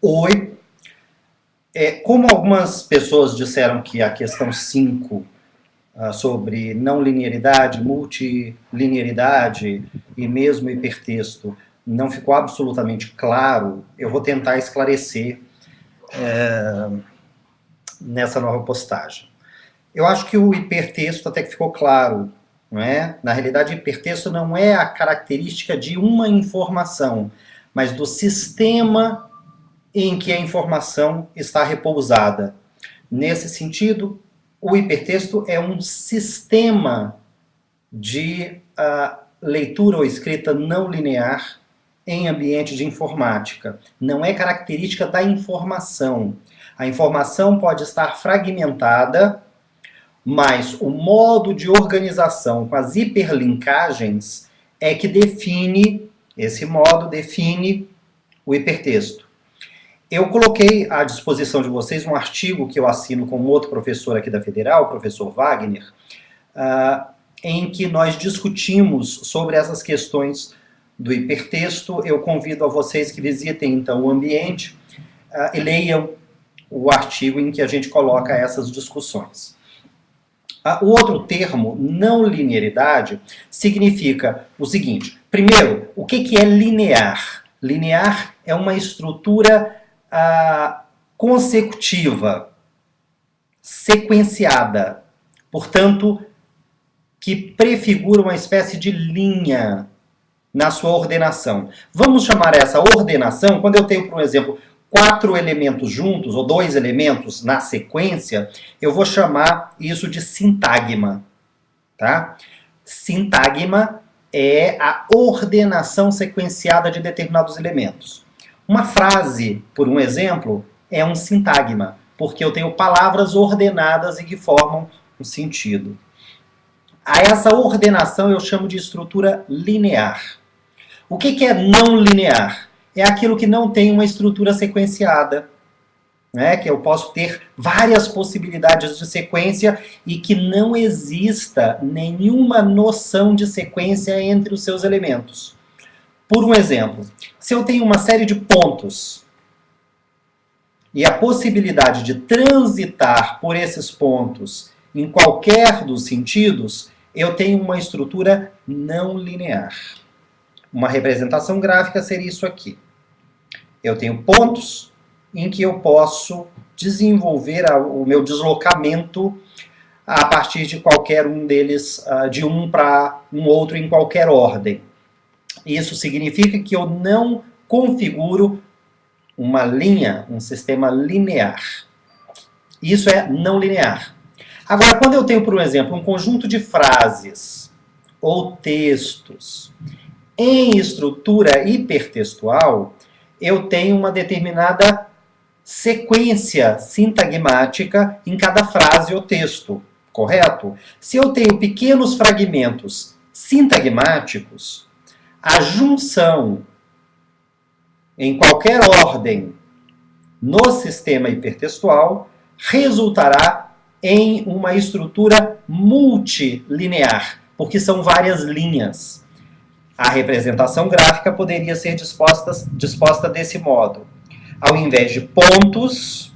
Oi. Como algumas pessoas disseram que a questão 5 sobre não linearidade, multilinearidade e mesmo hipertexto não ficou absolutamente claro, eu vou tentar esclarecer nessa nova postagem. Eu acho que o hipertexto até que ficou claro, não é? Na realidade, hipertexto não é a característica de uma informação, mas do sistema em que a informação está repousada. Nesse sentido, o hipertexto é um sistema de leitura ou escrita não linear em ambiente de informática. Não é característica da informação. A informação pode estar fragmentada, mas o modo de organização com as hiperlinkagens é que define, esse modo define o hipertexto. Eu coloquei à disposição de vocês um artigo que eu assino com um outro professor aqui da Federal, o professor Wagner, em que nós discutimos sobre essas questões do hipertexto. Eu convido a vocês que visitem então o ambiente e leiam o artigo em que a gente coloca essas discussões. O outro termo, não linearidade, significa o seguinte. Primeiro, o que é linear? Linear é uma estrutura consecutiva, sequenciada, portanto, que prefigura uma espécie de linha na sua ordenação. Vamos chamar essa ordenação, quando eu tenho, por exemplo, 4 elementos juntos, ou 2 elementos na sequência, eu vou chamar isso de sintagma. Tá? Sintagma é a ordenação sequenciada de determinados elementos. Uma frase, por um exemplo, é um sintagma, porque eu tenho palavras ordenadas e que formam um sentido. A essa ordenação eu chamo de estrutura linear. O que é não linear? É aquilo que não tem uma estrutura sequenciada, né? Que eu posso ter várias possibilidades de sequência e que não exista nenhuma noção de sequência entre os seus elementos. Por um exemplo, se eu tenho uma série de pontos e a possibilidade de transitar por esses pontos em qualquer dos sentidos, eu tenho uma estrutura não linear. Uma representação gráfica seria isso aqui. Eu tenho pontos em que eu posso desenvolver o meu deslocamento a partir de qualquer um deles, de um para um outro em qualquer ordem. Isso significa que eu não configuro uma linha, um sistema linear. Isso é não linear. Agora, quando eu tenho, por exemplo, um conjunto de frases ou textos em estrutura hipertextual, eu tenho uma determinada sequência sintagmática em cada frase ou texto, correto? Se eu tenho pequenos fragmentos sintagmáticos, a junção em qualquer ordem no sistema hipertextual resultará em uma estrutura multilinear, porque são várias linhas. A representação gráfica poderia ser disposta desse modo. Ao invés de pontos,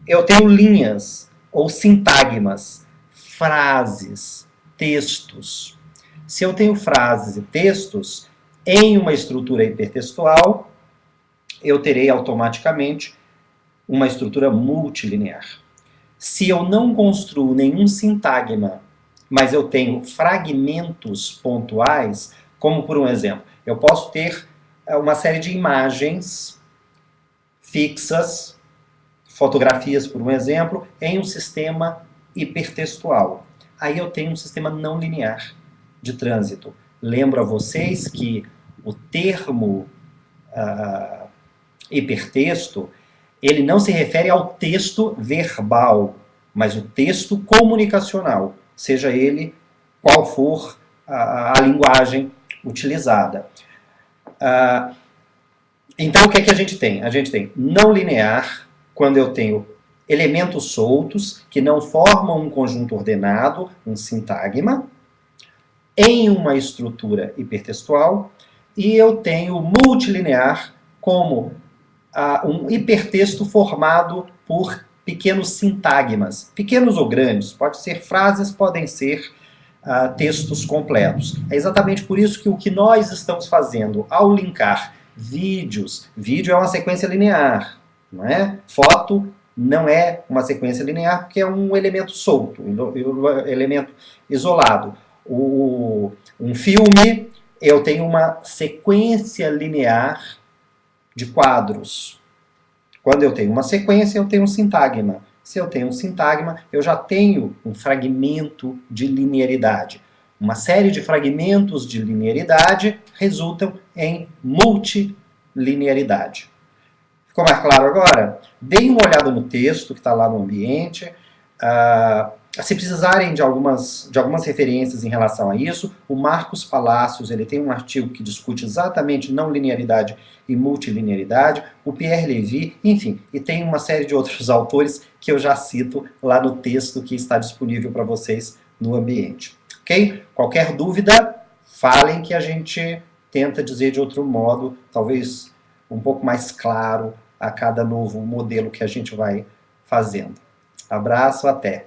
eu tenho linhas ou sintagmas, frases, textos. Se eu tenho frases e textos em uma estrutura hipertextual, eu terei automaticamente uma estrutura multilinear. Se eu não construo nenhum sintagma, mas eu tenho fragmentos pontuais, como por um exemplo, eu posso ter uma série de imagens fixas, fotografias por um exemplo, em um sistema hipertextual. Aí eu tenho um sistema não linear de trânsito. Lembro a vocês que o termo hipertexto, ele não se refere ao texto verbal, mas o texto comunicacional, seja ele qual for a linguagem utilizada. Então, o que é que a gente tem? A gente tem não linear, quando eu tenho elementos soltos, que não formam um conjunto ordenado, um sintagma, em uma estrutura hipertextual, e eu tenho multilinear como um hipertexto formado por pequenos sintagmas, pequenos ou grandes, pode ser frases, podem ser textos completos. É exatamente por isso que o que nós estamos fazendo ao linkar vídeos, vídeo é uma sequência linear, não é? Foto não é uma sequência linear porque é um elemento solto, um elemento isolado. Um filme, eu tenho uma sequência linear de quadros. Quando eu tenho uma sequência, eu tenho um sintagma. Se eu tenho um sintagma, eu já tenho um fragmento de linearidade. Uma série de fragmentos de linearidade resultam em multilinearidade. Ficou mais claro agora? Deem uma olhada no texto que está lá no ambiente. Se precisarem de algumas referências em relação a isso, o Marcos Palacios ele tem um artigo que discute exatamente não linearidade e multilinearidade, o Pierre Levy, enfim, e tem uma série de outros autores que eu já cito lá no texto que está disponível para vocês no ambiente. Ok? Qualquer dúvida, falem que a gente tenta dizer de outro modo, talvez um pouco mais claro a cada novo modelo que a gente vai fazendo. Abraço, até!